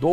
2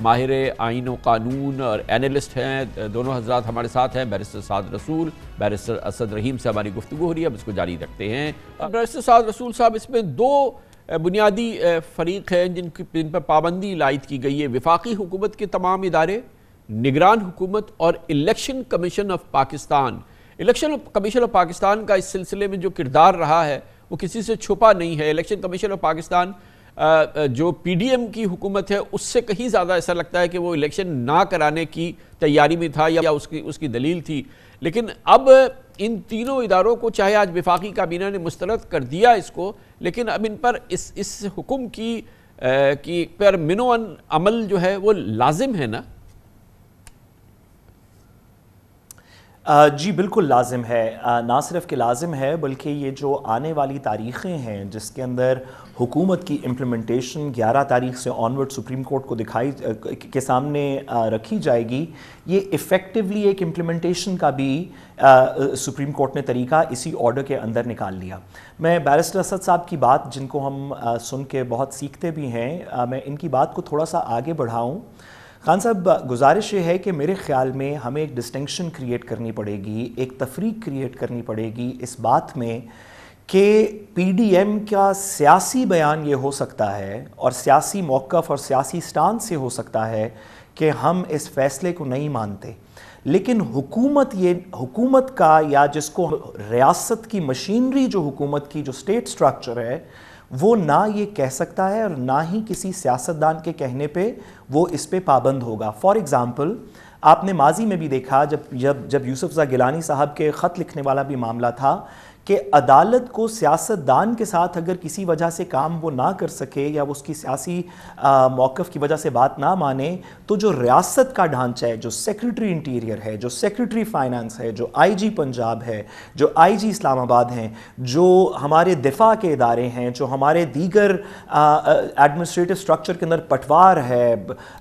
ماہر آئین و قانون اور اینالسٹ ہیں. دونوں حضرات ہمارے ساتھ ہیں. بیرسٹر سعد رسول, بیرسٹر اسد رحیم سے ہماری گفتگو ہو رہی ہے, اب اس کو جاری رکھتے ہیں. بیرسٹر سعد رسول صاحب, اس میں دو بنیادی فریق ہیں جن پر پابندی لائد کی گئی ہے. وفاقی حکومت کے تمام ادارے, نگران حکومت اور election commission of Pakistan. Election commission of Pakistan کا اس سلسلے میں جو کردار رہا ہے وہ کسی سے چھپا نہیں ہے. الیکشن کمیشن آف پاکستان جو پی ڈی ایم کی حکومت ہے اس سے کہیں زیادہ ایسا لگتا ہے کہ وہ الیکشن نہ کرانے کی تیاری میں تھا یا اس کی دلیل تھی. لیکن اب ان تینوں اداروں کو, چاہے آج وفاقی کابینہ نے مسترد کر دیا اس کو, لیکن اب ان پر اس حکم کی پر منوان عمل جو ہے وہ لازم ہے نا؟ جی بالکل لازم ہے. نہ صرف کہ لازم ہے بلکہ یہ جو آنے والی تاریخیں ہیں جس کے اندر حکومت کی امپلیمنٹیشن 11 تاریخ سے آنورڈ سپریم کورٹ کو کے سامنے رکھی جائے گی, یہ ایفیکٹولی ایک امپلیمنٹیشن کا بھی سپریم کورٹ نے طریقہ اسی آرڈر کے اندر نکال لیا. میں بیرسٹر اسد صاحب کی بات, جن کو ہم سن کے بہت سیکھتے بھی ہیں, میں ان کی بات کو تھوڑا سا آگے بڑھاؤں. خان صاحب, گزارش یہ ہے کہ میرے خیال میں ہمیں ایک ڈسٹنکشن کریٹ کرنی پڑے گی, ایک تفریق کریٹ کرنی پڑے گی اس بات میں کہ پی ڈی ایم کا سیاسی بیان یہ ہو سکتا ہے اور سیاسی موقف اور سیاسی سٹانس یہ ہو سکتا ہے کہ ہم اس فیصلے کو نہیں مانتے, لیکن حکومت کا, یا جس کو ریاست کی مشینری جو حکومت کی جو اسٹیٹ سٹرکچر ہے, وہ نہ یہ کہہ سکتا ہے اور نہ ہی کسی سیاستدان کے کہنے پہ وہ اس پہ پابند ہوگا. فار ایگزامپل, آپ نے ماضی میں بھی دیکھا جب یوسف زئی گیلانی صاحب کے خط لکھنے والا بھی معاملہ تھا کہ عدالت کو سیاستدان کے ساتھ اگر کسی وجہ سے کام وہ نہ کر سکے یا وہ اس کی سیاسی موقف کی وجہ سے بات نہ مانے, تو جو ریاست کا ڈھانچہ ہے, جو سیکریٹری انٹیریئر ہے, جو سیکریٹری فائنانس ہے, جو آئی جی پنجاب ہے, جو آئی جی اسلام آباد ہیں, جو ہمارے دفاع کے ادارے ہیں, جو ہمارے دیگر ایڈمنسٹریٹو سٹرکچر کے اندر پٹوار ہے,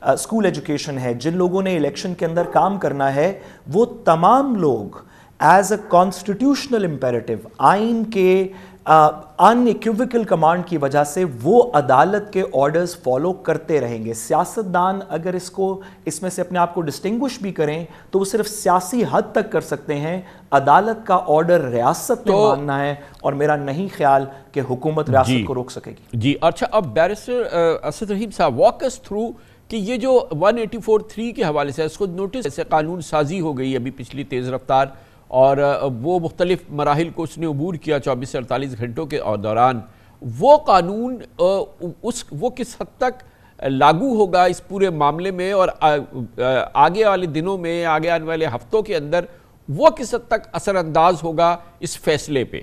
اسکول ایجوکیشن ہے, جن لوگوں نے الیکشن کے اندر کام کرنا ہے, وہ تمام لوگ ایز اے کانسٹیٹیوشنل امپیریٹو, آئین کے ان ایکویویکل کمانڈ کی وجہ سے وہ عدالت کے آرڈرز فالو کرتے رہیں گے. سیاستدان اگر اس میں سے اپنے آپ کو ڈسٹنگوش بھی کریں تو وہ صرف سیاسی حد تک کر سکتے ہیں. عدالت کا آرڈر ریاست نے ماننا ہے اور میرا نہیں خیال کہ حکومت ریاست کو روک سکے گی. جی اچھا, اب بیرسٹر اسد رحیم صاحب, واک اس تھرو کہ یہ جو 184(3) کے حوالے سے اس کو نوٹس سے قانون سازی ہو گئی ابھی پچھلی تیز رفتار, اور وہ مختلف مراحل کو اس نے عبور کیا 24 سے 48 گھنٹوں کے دوران, وہ قانون وہ کس حد تک لاگو ہوگا اس پورے معاملے میں, اور آگے والے دنوں میں, آگے آنے والے ہفتوں کے اندر وہ کس حد تک اثر انداز ہوگا اس فیصلے پہ؟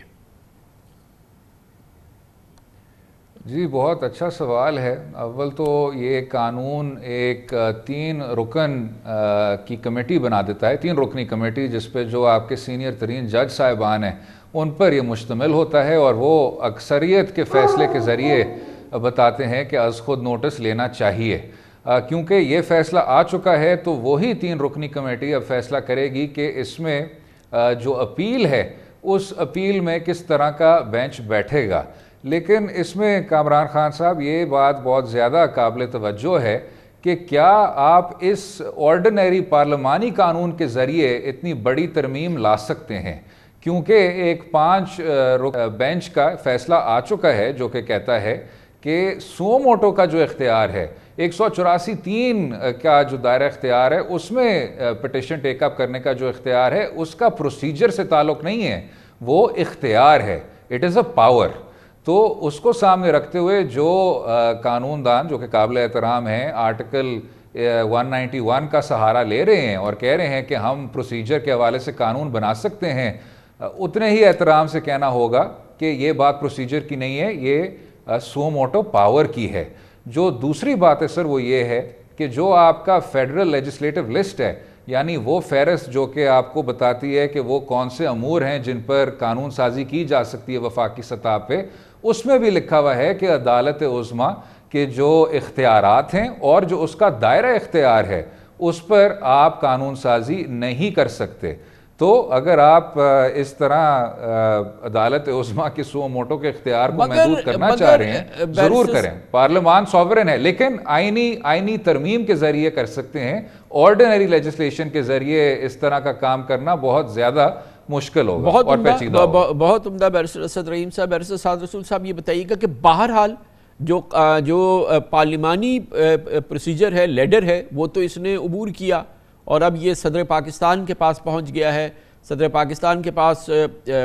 جی بہت اچھا سوال ہے. اول تو یہ قانون ایک 3 رکن کی کمیٹی بنا دیتا ہے, 3 رکنی کمیٹی, جس پہ جو آپ کے سینئر ترین جج صاحبان ہیں ان پر یہ مشتمل ہوتا ہے, اور وہ اکثریت کے فیصلے کے ذریعے بتاتے ہیں کہ از خود نوٹس لینا چاہیے. کیونکہ یہ فیصلہ آ چکا ہے تو وہی 3 رکنی کمیٹی اب فیصلہ کرے گی کہ اس میں جو اپیل ہے اس اپیل میں کس طرح کا بینچ بیٹھے گا. لیکن اس میں کامران خان صاحب یہ بات بہت زیادہ قابل توجہ ہے کہ کیا آپ اس آرڈنری پارلیمانی قانون کے ذریعے اتنی بڑی ترمیم لا سکتے ہیں, کیونکہ ایک 5 بینچ کا فیصلہ آ چکا ہے جو کہ کہتا ہے کہ سو موٹو کا جو اختیار ہے, 184(3) کا جو دائرہ اختیار ہے, اس میں پٹیشن ٹیک اپ کرنے کا جو اختیار ہے اس کا پروسیجر سے تعلق نہیں ہے, وہ اختیار ہے, اٹ از اے پاور. تو اس کو سامنے رکھتے ہوئے جو قانون دان جو کہ قابل احترام ہیں آرٹیکل 191 کا سہارا لے رہے ہیں اور کہہ رہے ہیں کہ ہم پروسیجر کے حوالے سے قانون بنا سکتے ہیں, اتنے ہی احترام سے کہنا ہوگا کہ یہ بات پروسیجر کی نہیں ہے, یہ سو موٹو پاور کی ہے. جو دوسری بات ہے سر وہ یہ ہے کہ جو آپ کا فیڈرل لیجسلیٹو لسٹ ہے, یعنی وہ فہرست جو کہ آپ کو بتاتی ہے کہ وہ کون سے امور ہیں جن پر قانون سازی کی جا سکتی ہے وفاقی سطح پہ, اس میں بھی لکھا ہوا ہے کہ عدالت عظمیٰ کے جو اختیارات ہیں اور جو اس کا دائرہ اختیار ہے اس پر آپ قانون سازی نہیں کر سکتے. تو اگر آپ اس طرح عدالت عظمیٰ کی سو موٹو کے اختیار کو محدود کرنا چاہ رہے ہیں ضرور کریں، پارلیمان سوورن ہے، لیکن آئینی ترمیم کے ذریعے کر سکتے ہیں، آرڈینری لیجسلیشن کے ذریعے اس طرح کا کام کرنا بہت زیادہ مشکل ہوگا اور پیچیدہ ہوگا۔ بہت عمدہ بیرسٹر اسد رحیم صاحب۔ بیرسٹر سعد رسول صاحب یہ بتائیے گا کہ بہرحال جو پارلیمانی پروسیجر ہے، لیڈر ہے، وہ تو اس نے عبور کیا اور اب یہ صدر پاکستان کے پاس پہنچ گیا ہے۔ صدر پاکستان کے پاس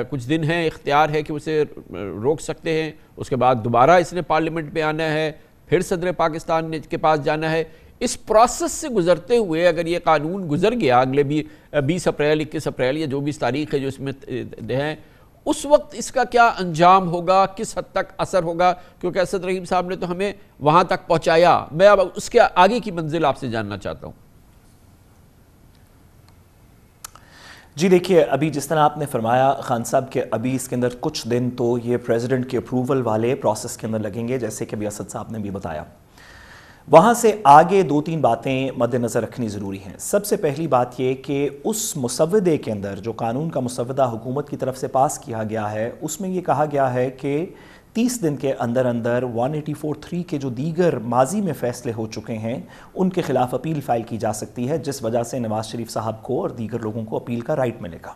کچھ دن ہیں، اختیار ہے کہ اسے روک سکتے ہیں، اس کے بعد دوبارہ اس نے پارلیمنٹ میں آنا ہے، پھر صدر پاکستان کے پاس جانا ہے۔ اس پروسیس سے گزرتے ہوئے اگر یہ قانون گزر گیا اگلے 20 اپریل 21 اپریل یا جو بھی تاریخ ہے جو اس میں ہیں، اس وقت اس کا کیا انجام ہوگا، کس حد تک اثر ہوگا؟ کیونکہ اسد رحیم صاحب نے تو ہمیں وہاں تک پہنچایا، میں اب اس کے آگے کی منزل آپ سے جاننا چاہتا ہوں۔ جی دیکھیے، ابھی جس طرح آپ نے فرمایا خان صاحب کہ ابھی اس کے اندر کچھ دن تو یہ پریزیڈنٹ کے اپروول والے پروسیس کے اندر لگیں گے، جیسے کہ ابھی اسد صاحب نے بھی بتایا۔ وہاں سے آگے 2-3 باتیں مد نظر رکھنی ضروری ہیں۔ سب سے پہلی بات یہ کہ اس مسودے کے اندر جو قانون کا مسودہ حکومت کی طرف سے پاس کیا گیا ہے، اس میں یہ کہا گیا ہے کہ 30 دن کے اندر 184(3) کے جو دیگر ماضی میں فیصلے ہو چکے ہیں ان کے خلاف اپیل فائل کی جا سکتی ہے، جس وجہ سے نواز شریف صاحب کو اور دیگر لوگوں کو اپیل کا رائٹ ملے گا۔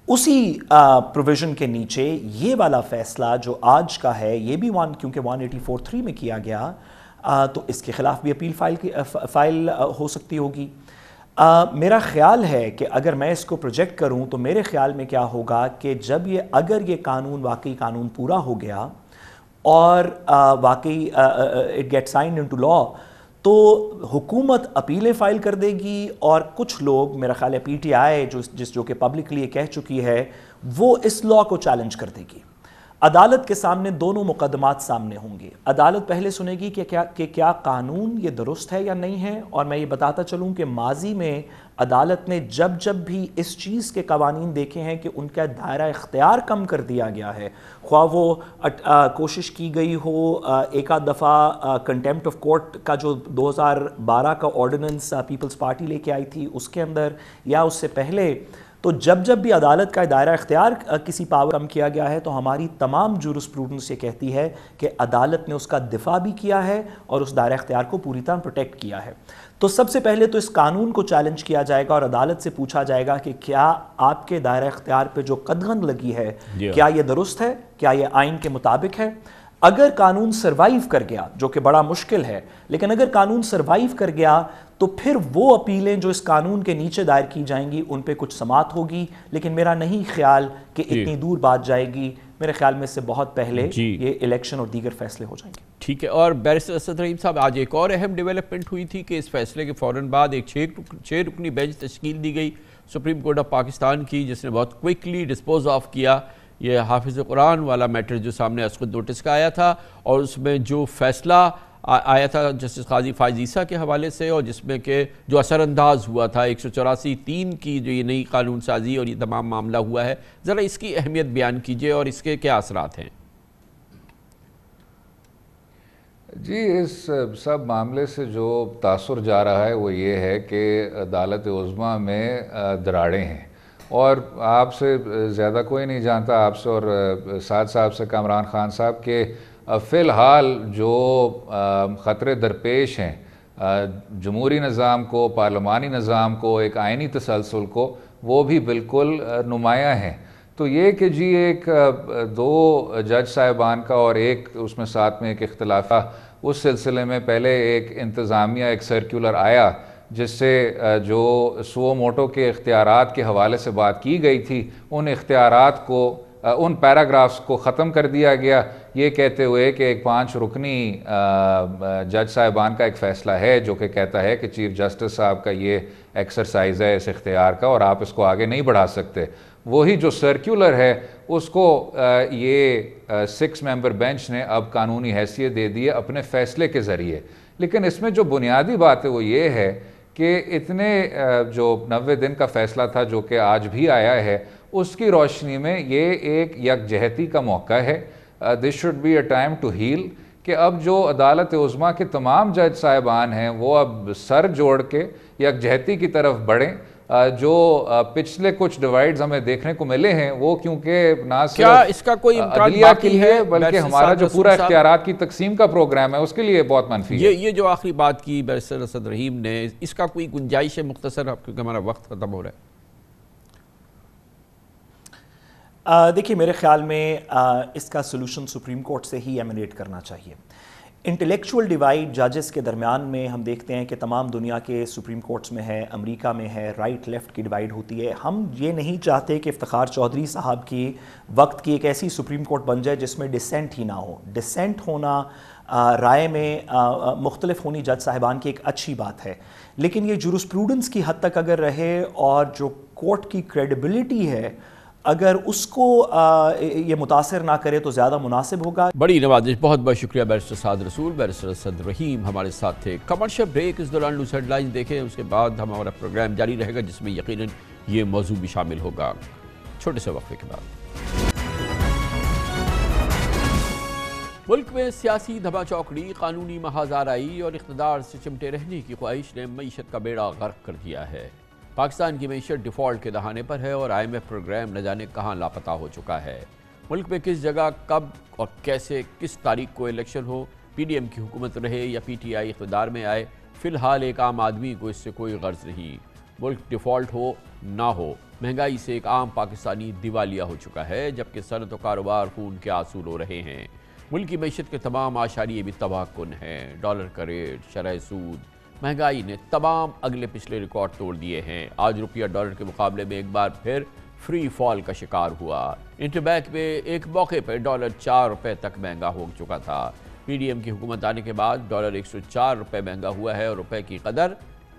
اسی پروویژن کے نیچے یہ والا فیصلہ جو آج کا ہے، یہ بھی کیونکہ 184(3) میں کیا گیا تو اس کے خلاف بھی اپیل فائل ہو سکتی ہوگی۔ میرا خیال ہے کہ اگر میں اس کو پروجیکٹ کروں تو میرے خیال میں کیا ہوگا کہ اگر یہ قانون واقعی قانون پورا ہو گیا اور واقعی اٹ گیٹ سائنڈ انٹو لا، تو حکومت اپیلیں فائل کر دے گی اور کچھ لوگ، میرا خیال ہے پی ٹی آئی جو کہ پبلکلی کہہ چکی ہے، وہ اس لا کو چیلنج کر دے گی۔ عدالت کے سامنے دونوں مقدمات سامنے ہوں گے۔ عدالت پہلے سنے گی کہ کیا قانون یہ درست ہے یا نہیں ہے، اور میں یہ بتاتا چلوں کہ ماضی میں عدالت نے جب بھی اس چیز کے قوانین دیکھے ہیں کہ ان کا دائرہ اختیار کم کر دیا گیا ہے، خواہ وہ کوشش کی گئی ہو ایک آدھ دفعہ کنٹیمپٹ آف کورٹ کا جو 2012 کا آرڈیننس پیپلز پارٹی لے کے آئی تھی اس کے اندر، یا اس سے پہلے، تو جب بھی عدالت کا دائرہ اختیار کسی پاور کم کیا گیا ہے تو ہماری تمام جورسپروڈنس یہ کہتی ہے کہ عدالت نے اس کا دفاع بھی کیا ہے اور اس دائرہ اختیار کو پوری طرح پروٹیکٹ کیا ہے۔ تو سب سے پہلے تو اس قانون کو چیلنج کیا جائے گا اور عدالت سے پوچھا جائے گا کہ کیا آپ کے دائرہ اختیار پہ جو قدغن لگی ہے کیا یہ درست ہے، کیا یہ آئین کے مطابق ہے۔ اگر قانون سروائیو کر گیا، جو کہ بڑا مشکل ہے، لیکن اگر قانون سروائیو کر گیا تو پھر وہ اپیلیں جو اس قانون کے نیچے دائر کی جائیں گی ان پہ کچھ سماعت ہوگی، لیکن میرا نہیں خیال کہ اتنی دور بات جائے گی۔ میرے خیال میں اس سے بہت پہلے یہ الیکشن اور دیگر فیصلے ہو جائیں گے۔ ٹھیک ہے، اور بیرسٹر اسد رحیم صاحب، آج ایک اور اہم ڈیولپمنٹ ہوئی تھی کہ اس فیصلے کے فوراً بعد ایک 6 رکنی بینچ تشکیل دی گئی سپریم کورٹ آف پاکستان کی، جس نے بہت کوئکلی ڈسپوز آف کیا یہ حافظ قرآن والا میٹر جو سامنے از خود نوٹس کا آیا تھا، اور اس میں جو فیصلہ آیا تھا جسٹس قاضی فائز عیسیٰ کے حوالے سے، اور جس میں کہ جو اثر انداز ہوا تھا 184(3) کی جو یہ نئی قانون سازی اور یہ تمام معاملہ ہوا ہے، ذرا اس کی اہمیت بیان کیجئے اور اس کے کیا اثرات ہیں؟ جی، اس سب معاملے سے جو تاثر جا رہا ہے وہ یہ ہے کہ عدالت عظمیٰ میں دراڑیں ہیں، اور آپ سے زیادہ کوئی نہیں جانتا، آپ سے اور سعد صاحب سے، کامران خان صاحب، کے فی الحال جو خطرے درپیش ہیں جمہوری نظام کو، پارلیمانی نظام کو، ایک آئینی تسلسل کو، وہ بھی بالکل نمایاں ہیں۔ تو یہ کہ جی ایک 2 جج صاحبان کا اور ایک اس میں ساتھ میں ایک اختلاف، اس سلسلے میں پہلے ایک انتظامیہ ایک سرکولر آیا جس سے جو سو موٹو کے اختیارات کے حوالے سے بات کی گئی تھی، ان اختیارات کو، ان پیراگرافز کو ختم کر دیا گیا، یہ کہتے ہوئے کہ ایک 5 رکنی جج صاحبان کا ایک فیصلہ ہے جو کہ کہتا ہے کہ چیف جسٹس صاحب کا یہ ایکسرسائز ہے اس اختیار کا اور آپ اس کو آگے نہیں بڑھا سکتے۔ وہی جو سرکولر ہے اس کو یہ 6 ممبر بینچ نے اب قانونی حیثیت دے دی ہے اپنے فیصلے کے ذریعے۔ لیکن اس میں جو بنیادی بات ہے وہ یہ ہے کہ اتنے جو 90 دن کا فیصلہ تھا جو کہ آج بھی آیا ہے، اس کی روشنی میں یہ ایک یکجہتی کا موقع ہے۔ This should be a time to heal, کہ اب جو عدالت عظمیٰ کے تمام جج صاحبان ہیں وہ اب سر جوڑ کے یکجہتی کی طرف بڑھیں، جو پچھلے کچھ ڈیوائڈز ہمیں دیکھنے کو ملے ہیں وہ کیونکہ نہ کیا صرف اس کا کوئی امکان عدلیہ کے باقی لیے ہے بلکہ ہمارا جو پورا اختیارات کی تقسیم کا پروگرام ہے اس کے لیے بہت منفی ہے. یہ جو آخری بات کی بیرسٹر اسد رحیم نے، اس کا کوئی گنجائش ہے مختصر، کیونکہ ہمارا وقت ختم ہو رہا ہے؟ دیکھیے میرے خیال میں اس کا سلوشن سپریم کورٹ سے ہی ایمنیٹ کرنا چاہیے. انٹلیکچول ڈیوائیڈ ججز کے درمیان میں ہم دیکھتے ہیں کہ تمام دنیا کے سپریم کورٹس میں ہے، امریکہ میں ہے، رائٹ لیفٹ کی ڈیوائیڈ ہوتی ہے. ہم یہ نہیں چاہتے کہ افتخار چودھری صاحب کی وقت کی ایک ایسی سپریم کورٹ بن جائے جس میں ڈسینٹ ہی نہ ہو. ڈسینٹ ہونا رائے میں مختلف ہونی جج صاحبان کی ایک اچھی بات ہے، لیکن یہ جورسپروڈنس کی حد تک اگر رہے اور جو کورٹ کی کریڈیبلٹی ہے اگر اس کو یہ متاثر نہ کرے تو زیادہ مناسب ہوگا. بڑی نوازش. بہت بہت شکریہ بیرسٹر سعد رسول. بیرسٹر اسد رحیم ہمارے ساتھ تھے. Commercial break. اس دوران نیوز ہیڈ لائنز دیکھیں، اس کے بعد ہمارا پروگرام جاری رہے گا جس میں یقیناً یہ موضوع بھی شامل ہوگا چھوٹے سے وقفے کے بعد. ملک میں سیاسی دھما چوکڑی، قانونی محاذ آرائی اور اقتدار سے چمٹے رہنے کی خواہش نے معیشت کا بیڑا غرق کر دیا ہے. پاکستان کی معیشت ڈیفالٹ کے دہانے پر ہے اور IMF پروگرام نہ جانے کہاں لاپتہ ہو چکا ہے. ملک میں کس جگہ، کب اور کیسے، کس تاریخ کو الیکشن ہو، PDM کی حکومت رہے یا PTI اقتدار میں آئے، فی الحال ایک عام آدمی کو اس سے کوئی غرض نہیں. ملک ڈیفالٹ ہو نہ ہو، مہنگائی سے ایک عام پاکستانی دیوالیہ ہو چکا ہے، جبکہ صنعت و کاروبار خون کے آنسو رو رہے ہیں. ملک کی معیشت کے تمام آشاریے بھی تباہ کن ہیں. ڈالر کا ریٹ، شرح سود، مہنگائی نے تمام اگلے پچھلے ریکارڈ توڑ دیے ہیں. آج روپیہ ڈالر کے مقابلے میں ایک بار پھر فری فال کا شکار ہوا. انٹر-بینک میں ایک موقع پر ڈالر 4 روپے تک مہنگا ہو چکا تھا. PDM کی حکومت آنے کے بعد ڈالر 104 روپے مہنگا ہوا ہے اور روپے کی قدر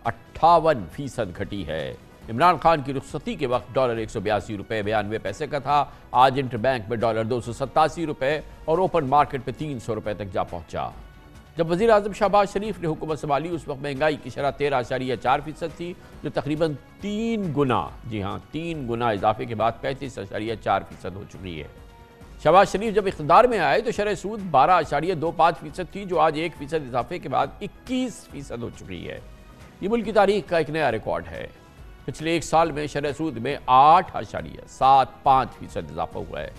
58% گھٹی ہے. عمران خان کی رخصتی کے وقت ڈالر 182 روپے 92 پیسے کا تھا. آج انٹر-بینک میں ڈالر 287 روپے اور اوپن مارکیٹ پہ 300 روپے تک جا پہنچا. جب وزیر اعظم شہباز شریف نے حکومت سنبھالی اس وقت مہنگائی کی شرح 13.4% تھی، جو تقریباً 3 گنا، جی ہاں 3 گنا اضافے کے بعد 35.4% ہو چکی ہے. شہباز شریف جب اقتدار میں آئے تو شرح سود 12.25% تھی، جو آج 1% اضافے کے بعد 21% ہو چکی ہے. یہ ملک کی تاریخ کا ایک نیا ریکارڈ ہے. پچھلے ایک سال میں شرح سود میں 8.75% اضافہ ہوا ہے.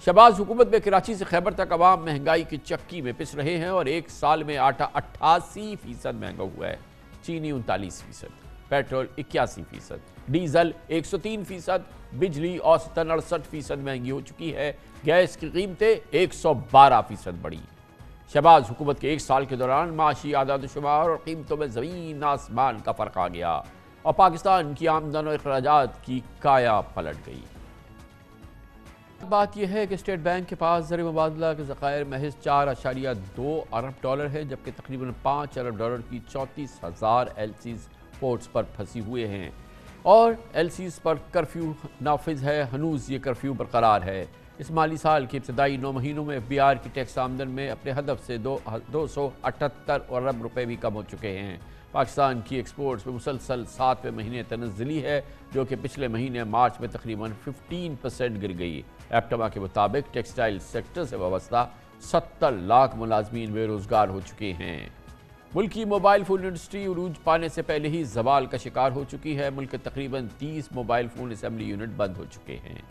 شہباز حکومت میں کراچی سے خیبر تک عوام مہنگائی کی چکی میں پس رہے ہیں اور ایک سال میں آٹا 88% مہنگا ہوا ہے، چینی 39%، پیٹرول 81%، ڈیزل 103%، بجلی اوسطاً 68% مہنگی ہو چکی ہے، گیس کی قیمتیں 112% بڑھی. شہباز حکومت کے ایک سال کے دوران معاشی اعداد و شمار اور قیمتوں میں زمین آسمان کا فرق آ گیا اور پاکستان کی آمدن و اخراجات کی کایا پلٹ گئی. بات یہ ہے کہ اسٹیٹ بینک کے پاس زر مبادلہ کے ذخائر محض 4.2 ارب ڈالر ہے، جبکہ تقریباً 5 ارب ڈالر کی 34,000 LCs پورٹس پر پھنسی ہوئے ہیں اور LCs پر کرفیو نافذ ہے. ہنوز یہ کرفیو برقرار ہے. اس مالی سال کے ابتدائی 9 مہینوں میں FBR کی ٹیکس آمدن میں اپنے ہدف سے 278 ارب روپے بھی کم ہو چکے ہیں. پاکستان کی ایکسپورٹس میں مسلسل 7ویں مہینے تنزلی ہے، جو کہ پچھلے مہینے مارچ میں تقریباً 15% گر گئی. ایپٹما کے مطابق ٹیکسٹائل سیکٹر سے وابستہ 70 لاکھ ملازمین بے روزگار ہو چکے ہیں. ملک کی موبائل فون انڈسٹری عروج پانے سے پہلے ہی زوال کا شکار ہو چکی ہے. ملک کے تقریباً 30 موبائل فون اسمبلی یونٹ بند ہو چکے ہیں.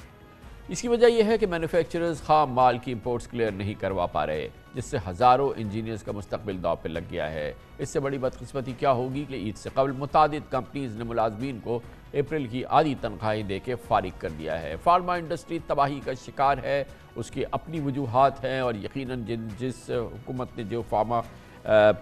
اس کی وجہ یہ ہے کہ مینوفیکچررز خام مال کی امپورٹس کلیئر نہیں کروا پا رہے، جس سے ہزاروں انجینئرز کا مستقبل داؤ پہ لگ گیا ہے. اس سے بڑی بدقسمتی کیا ہوگی کہ عید سے قبل متعدد کمپنیز نے ملازمین کو اپریل کی آدھی تنخواہیں دے کے فارغ کر دیا ہے. فارما انڈسٹری تباہی کا شکار ہے. اس کی اپنی وجوہات ہیں اور یقیناً جس حکومت نے جو فارما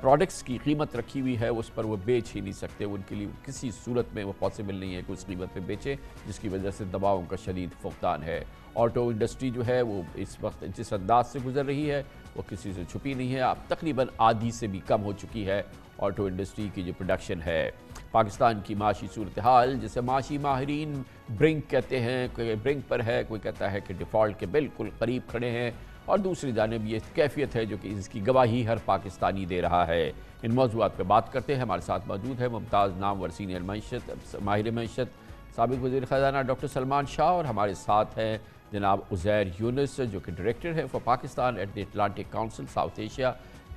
پروڈکٹس کی قیمت رکھی ہوئی ہے اس پر وہ بیچ ہی نہیں سکتے. ان کے لیے کسی صورت میں وہ پاسبل نہیں ہے کہ اس قیمت پہ بیچے، جس کی وجہ سے دباؤں کا شدید فقدان ہے. آٹو انڈسٹری جو ہے وہ اس وقت جس انداز سے گزر رہی ہے وہ کسی سے چھپی نہیں ہے. اب تقریباً آدھی سے بھی کم ہو چکی ہے آٹو انڈسٹری کی جو پروڈکشن ہے. پاکستان کی معاشی صورتحال، جسے معاشی ماہرین برنک کہتے ہیں، کوئی برنک پر ہے، کوئی کہتا ہے کہ ڈیفالٹ کے بالکل قریب کھڑے ہیں، اور دوسری جانب یہ کیفیت ہے جو کہ اس کی گواہی ہر پاکستانی دے رہا ہے. ان موضوعات پہ بات کرتے ہیں. ہمارے ساتھ موجود ہے ممتاز نامور سینئر ماہر معیشت سابق وزیر خزانہ ڈاکٹر سلمان شاہ، اور ہمارے ساتھ ہیں جناب عزیر یونس جو کہ ڈائریکٹر ہے for Pakistan at the Atlantic Council South Asia.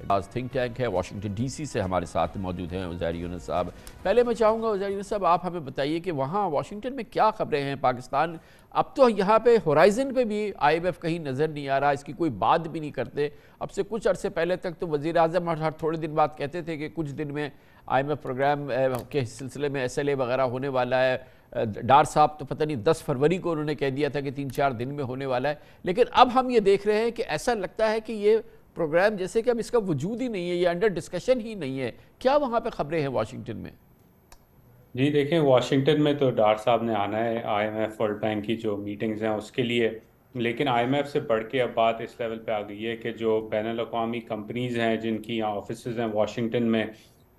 Think tank ہے واشنگٹن ڈی سی سے ہمارے ساتھ موجود ہیں عزیر یونس صاحب. پہلے میں چاہوں گا عزیر یونس صاحب آپ ہمیں بتائیے کہ وہاں واشنگٹن میں کیا خبریں ہیں. پاکستان اب تو یہاں پہ ہورائزن پہ بھی IMF کہیں نظر نہیں آ رہا, اس کی کوئی بات بھی نہیں کرتے. اب سے کچھ عرصے پہلے تک تو وزیر اعظم ہر تھوڑے دن بعد کہتے تھے کہ کچھ دن میں IMF پروگرام کے سلسلے میں SLA وغیرہ ہونے والا ہے. ڈار صاحب تو پتہ نہیں 10 فروری کو انہوں نے کہہ دیا تھا کہ 3-4 دن میں ہونے والا ہے. لیکن اب ہم یہ دیکھ رہے ہیں کہ ایسا لگتا ہے کہ یہ پروگرام جیسے کہ اب اس کا وجود ہی نہیں ہے, یہ انڈر ڈسکشن ہی نہیں ہے. کیا وہاں پہ خبریں ہیں واشنگٹن میں؟ جی دیکھیں, واشنگٹن میں تو ڈار صاحب نے آنا ہے IMF ورلڈ بینک کی جو میٹنگز ہیں اس کے لیے, لیکن IMF سے بڑھ کے اب بات اس لیول پہ آ گئی ہے کہ جو بین الاقوامی کمپنیز ہیں جن کی یہاں آفیسز ہیں واشنگٹن میں,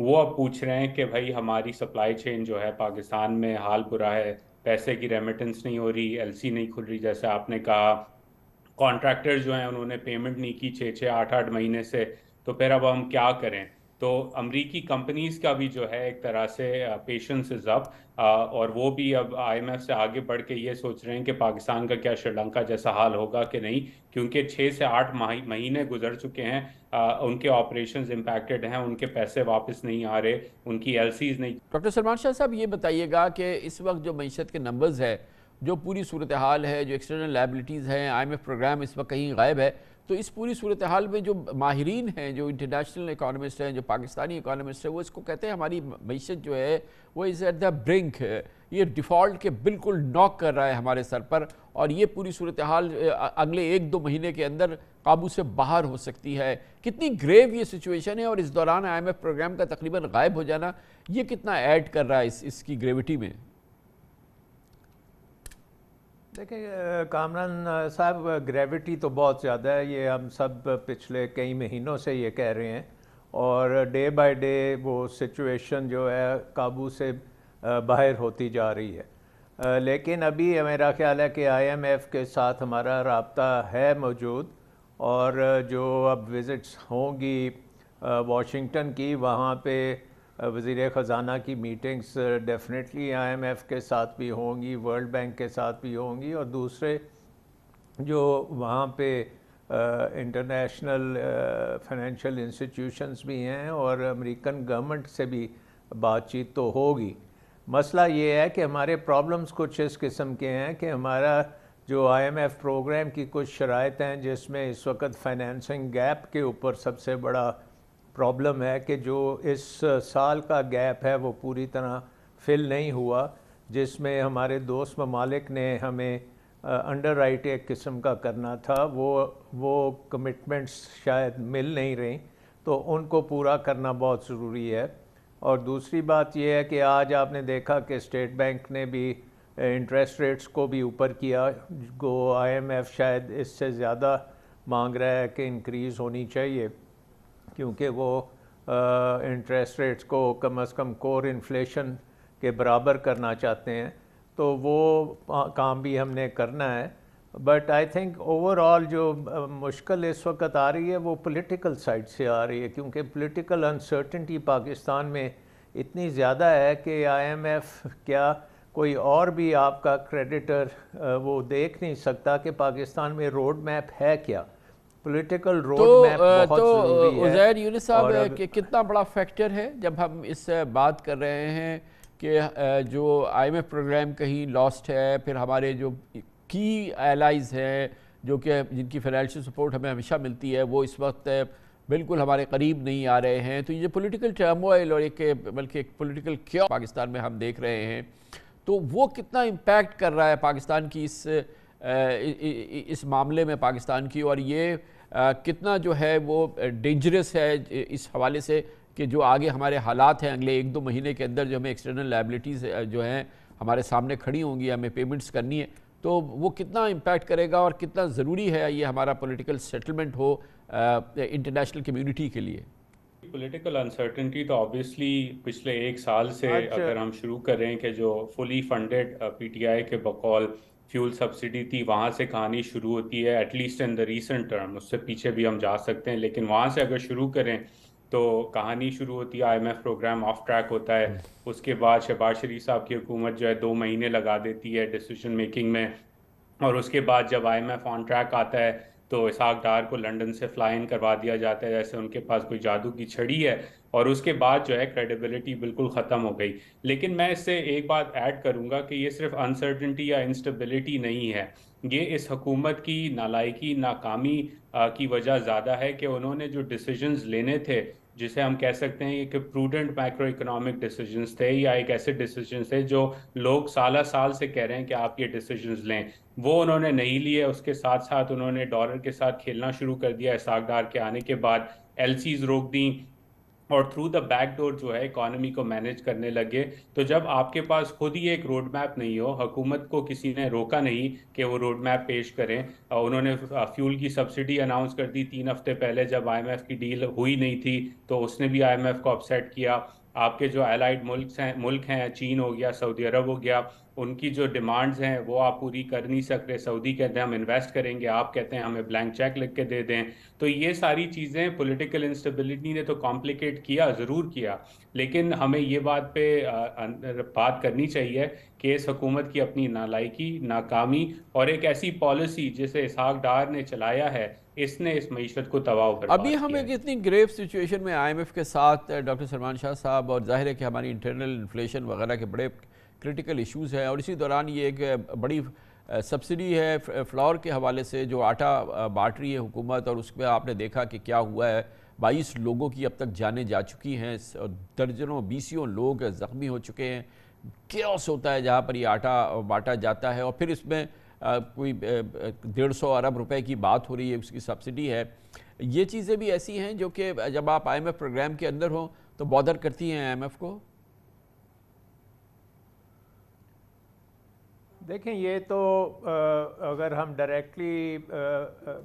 وہ اب پوچھ رہے ہیں کہ بھائی ہماری سپلائی چین جو ہے پاکستان میں حال برا ہے, پیسے کی ریمیٹنس نہیں ہو رہی, LC نہیں کھل رہی جیسے آپ نے کہا, کانٹریکٹر جو ہیں انہوں نے پیمنٹ نہیں کی 6-8 مہینے سے, تو پھر اب ہم کیا کریں. تو امریکی کمپنیز کا بھی جو ہے ایک طرح سے پیشنس از اپ, اور وہ بھی اب IMF سے آگے بڑھ کے یہ سوچ رہے ہیں کہ پاکستان کا کیا سری لنکا جیسا حال ہوگا کہ نہیں, کیونکہ 6 سے 8 مہینے گزر چکے ہیں, ان کے آپریشنز امپیکٹڈ ہیں, ان کے پیسے واپس نہیں آ رہے, ان کی LCs نہیں. ڈاکٹر سلمان شاہ صاحب یہ بتائیے گا کہ اس وقت جو معیشت کے نمبرز ہے, جو پوری صورتحال ہے, جو ایکسٹرنل لائبلٹیز ہیں, IMF پروگرام اس وقت کہیں غائب ہے, تو اس پوری صورتحال میں جو ماہرین ہیں, جو انٹرنیشنل اکانومسٹ ہیں, جو پاکستانی اکانومسٹ ہیں, وہ اس کو کہتے ہیں ہماری معیشت جو ہے وہ از ایٹ دا برنک, یہ ڈیفالٹ کے بالکل ناک کر رہا ہے ہمارے سر پر, اور یہ پوری صورتحال اگلے 1-2 مہینے کے اندر قابو سے باہر ہو سکتی ہے. کتنی گریو یہ سچویشن ہے, اور اس دوران IMF پروگرام کا تقریباً غائب ہو جانا یہ کتنا ایڈ کر رہا ہے اس کی گریوٹی میں؟ دیکھیں کامران صاحب, گریوٹی تو بہت زیادہ ہے, یہ ہم سب پچھلے کئی مہینوں سے یہ کہہ رہے ہیں, اور ڈے بائی ڈے وہ سچویشن جو ہے قابو سے باہر ہوتی جا رہی ہے. لیکن ابھی میرا خیال ہے کہ IMF کے ساتھ ہمارا رابطہ ہے موجود, اور جو اب وزٹس ہوں گی واشنگٹن کی, وہاں پہ وزیر خزانہ کی میٹنگز ڈیفینیٹلی IMF کے ساتھ بھی ہوں گی, ورلڈ بینک کے ساتھ بھی ہوں گی, اور دوسرے جو وہاں پہ انٹرنیشنل فائنینشیل انسٹیٹیوشنز بھی ہیں, اور امریکن گورنمنٹ سے بھی بات چیت تو ہوگی. مسئلہ یہ ہے کہ ہمارے پرابلمز کچھ اس قسم کے ہیں کہ ہمارا جو IMF پروگرام کی کچھ شرائط ہیں, جس میں اس وقت فائنینسنگ گیپ کے اوپر سب سے بڑا پرابلم ہے کہ جو اس سال کا گیپ ہے وہ پوری طرح فل نہیں ہوا, جس میں ہمارے دوست ممالک نے ہمیں انڈر رائٹ ایک قسم کا کرنا تھا, وہ کمٹمنٹس شاید مل نہیں رہی, تو ان کو پورا کرنا بہت ضروری ہے. اور دوسری بات یہ ہے کہ آج آپ نے دیکھا کہ اسٹیٹ بینک نے بھی انٹرسٹ ریٹس کو بھی اوپر کیا, جو IMF شاید اس سے زیادہ مانگ رہا ہے کہ انکریز ہونی چاہیے, کیونکہ وہ انٹرسٹ ریٹس کو کم از کم کور انفلیشن کے برابر کرنا چاہتے ہیں, تو وہ کام بھی ہم نے کرنا ہے. But I think over all جو مشکل اس وقت آ رہی ہے وہ پولیٹیکل سائڈ سے آ رہی ہے, کیونکہ پولیٹیکل انسرٹنٹی پاکستان میں اتنی زیادہ ہے کہ IMF کیا کوئی اور بھی آپ کا کریڈیٹر وہ دیکھ نہیں سکتا کہ پاکستان میں روڈ میپ ہے کیا. پولیٹیکل روڈ میپ بہت ضروری ہے. عزیر یونس صاحب کتنا بڑا فیکٹر ہے جب ہم اس سے بات کر رہے ہیں کہ جو IMF پروگرام کہیں لاسٹ ہے, پھر ہمارے جو کی ایلائز ہیں جو کہ جن کی فائنینشیل سپورٹ ہمیں ہمیشہ ملتی ہے, وہ اس وقت بالکل ہمارے قریب نہیں آ رہے ہیں, تو یہ پولیٹیکل ٹرموائل اور بلکہ ایک پولیٹیکل کیوس پاکستان میں ہم دیکھ رہے ہیں, تو وہ کتنا امپیکٹ کر رہا ہے پاکستان کی اس معاملے میں پاکستان کی, اور یہ کتنا جو ہے وہ ڈینجرس ہے اس حوالے سے کہ جو آگے ہمارے حالات ہیں اگلے 1-2 مہینے کے اندر, جو ہمیں ایکسٹرنل لائبلٹیز جو ہیں ہمارے سامنے کھڑی ہوں گی, ہمیں پیمنٹس کرنی ہے, تو وہ کتنا امپیکٹ کرے گا, اور کتنا ضروری ہے یہ ہمارا پولیٹیکل سیٹلمنٹ ہو انٹرنیشنل کمیونٹی کے لیے. پولیٹیکل انسرٹنٹی تو آبویسلی پچھلے 1 سال سے اگر ہم شروع کریں کہ جو فلی فنڈڈ PTI کے بقول فیول سبسڈی تھی, وہاں سے کہانی شروع ہوتی ہے, at least in the recent term, اس سے پیچھے بھی ہم جا سکتے ہیں, لیکن وہاں سے اگر شروع کریں تو کہانی شروع ہوتی ہے, IMF پروگرام آف ٹریک ہوتا ہے, اس کے بعد شہباز شریف صاحب کی حکومت جو ہے 2 مہینے لگا دیتی ہے ڈیسیجن میکنگ میں, اور اس کے بعد جب IMF آن ٹریک آتا ہے تو اسحاق ڈار کو لنڈن سے فلائی ان کروا دیا جاتا ہے جیسے ان کے پاس کوئی جادو کی چھڑی ہے، اور اس کے بعد جو ہے کریڈیبلٹی بالکل ختم ہو گئی۔ لیکن میں اس سے ایک بات ایڈ کروں گا کہ یہ صرف انسرٹنٹی یا انسٹیبلٹی نہیں ہے، یہ اس حکومت کی نالائکی، ناکامی کی وجہ زیادہ ہے کہ انہوں نے جو ڈیسیجنز لینے تھے، جسے ہم کہہ سکتے ہیں کہ پروڈنٹ مائکرو اکنامک ڈیسیجنز تھے، یا ایک ایسے ڈیسیجنز تھے جو لوگ سالہ سال سے کہہ رہے ہیں کہ آپ یہ ڈیسیجنز لیں، وہ انہوں نے نہیں لیے۔ اس کے ساتھ ساتھ انہوں نے ڈالر کے ساتھ کھیلنا شروع کر دیا اسحاق ڈار کے آنے کے بعد، ایل سیز روک دیں، اور تھرو دا بیک ڈور جو ہے اکانومی کو مینیج کرنے لگے۔ تو جب آپ کے پاس خود ہی ایک روڈ میپ نہیں ہو، حکومت کو کسی نے روکا نہیں کہ وہ روڈ میپ پیش کریں، انہوں نے فیول کی سبسڈی اناؤنس کر دی 3 ہفتے پہلے جب آئی ایم ایف کی ڈیل ہوئی نہیں تھی، تو اس نے بھی آئی ایم ایف کو اپسیٹ کیا۔ آپ کے جو الائڈ ملک ہیں، چین ہو گیا، سعودی عرب ہو گیا، ان کی جو ڈیمانڈز ہیں وہ آپ پوری کر نہیں سکتے۔ سعودی کہتے ہیں ہم انویسٹ کریں گے، آپ کہتے ہیں ہمیں بلینک چیک لکھ کے دے دیں۔ تو یہ ساری چیزیں پولیٹیکل انسٹیبلٹی نے تو کمپلیکیٹ کیا، ضرور کیا، لیکن ہمیں یہ بات پہ بات کرنی چاہیے کہ اس حکومت کی اپنی نالائکی، ناکامی اور ایک ایسی پالیسی جسے اسحاق ڈار نے چلایا ہے، اس نے اس معیشت کو تباہ و برباد ابھی ہم کیا ایک ہے۔ اتنی گریو سچویشن میں آئی ایم ایف کے ساتھ ڈاکٹر سلمان شاہ صاحب، اور ظاہر ہے کہ ہماری انٹرنل انفلیشن وغیرہ کے بڑے کرٹیکل ایشوز ہیں، اور اسی دوران یہ ایک بڑی سبسڈی ہے فلور کے حوالے سے جو آٹا بانٹ رہی ہے حکومت، اور اس میں آپ نے دیکھا کہ کیا ہوا ہے، 22 لوگوں کی اب تک جانیں جا چکی ہیں، درجنوں 20 لوگ زخمی ہو چکے ہیں۔ کیوس ہوتا ہے جہاں پر یہ آٹا بانٹا جاتا ہے، اور پھر اس میں کوئی 150 ارب روپے کی بات ہو رہی ہے، اس کی سبسڈی ہے۔ یہ چیزیں بھی ایسی ہیں جو کہ جب آپ آئی ایم ایف پروگرام کے اندر ہوں تو بادر کرتی ہیں آئی ایم ایف کو۔ دیکھیں، یہ تو اگر ہم directly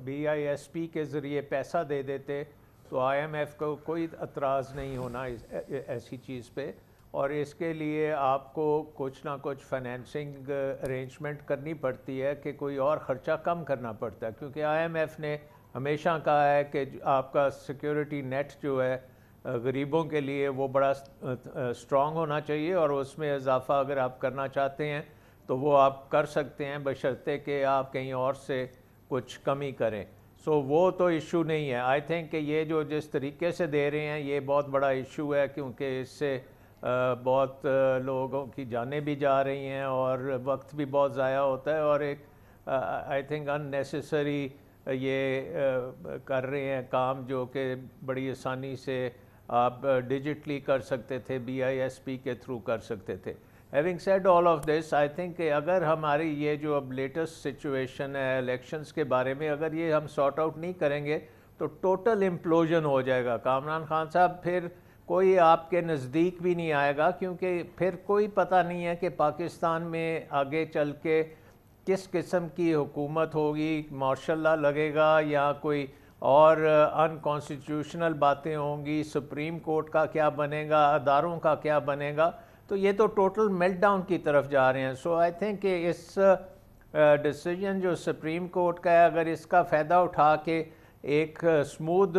B I S P کے ذریعے پیسہ دے دیتے تو آئی ایم ایف کو کوئی اعتراض نہیں ہونا ایسی چیز پہ، اور اس کے لیے آپ کو کچھ نہ کچھ فائنینسنگ ارینجمنٹ کرنی پڑتی ہے کہ کوئی اور خرچہ کم کرنا پڑتا ہے، کیونکہ آئی ایم ایف نے ہمیشہ کہا ہے کہ آپ کا سیکیورٹی نیٹ جو ہے غریبوں کے لیے وہ بڑا اسٹرانگ ہونا چاہیے، اور اس میں اضافہ اگر آپ کرنا چاہتے ہیں تو وہ آپ کر سکتے ہیں بشرطے کہ آپ کہیں اور سے کچھ کمی کریں۔ سو وہ تو ایشو نہیں ہے۔ آئی تھنک کہ یہ جو جس طریقے سے دے رہے ہیں یہ بہت بڑا ایشو ہے، کیونکہ اس سے بہت لوگوں کی جانیں بھی جا رہی ہیں اور وقت بھی بہت ضائع ہوتا ہے، اور ایک آئی تھنک ان نیسیسری یہ کر رہے ہیں کام جو کہ بڑی آسانی سے آپ ڈیجیٹلی کر سکتے تھے، بی آئی ایس پی کے تھرو کر سکتے تھے۔ Having said all of this, I think کہ اگر ہماری یہ جو اب لیٹسٹ سچویشن ہے الیکشنز کے بارے میں اگر یہ ہم سارٹ آؤٹ نہیں کریں گے تو ٹوٹل امپلوژن ہو جائے گا کامران خان صاحب، پھر کوئی آپ کے نزدیک بھی نہیں آئے گا، کیونکہ پھر کوئی پتہ نہیں ہے کہ پاکستان میں آگے چل کے کس قسم کی حکومت ہوگی، مارشل لا لگے گا یا کوئی اور ان کانسٹیٹیوشنل باتیں ہوں گی، سپریم کورٹ کا کیا بنے گا، اداروں کا کیا بنے گا، تو یہ تو ٹوٹل میلٹ ڈاؤن کی طرف جا رہے ہیں۔ سو آئی تھنک کہ اس ڈیسیجن جو سپریم کورٹ کا ہے اگر اس کا فائدہ اٹھا کے ایک اسموتھ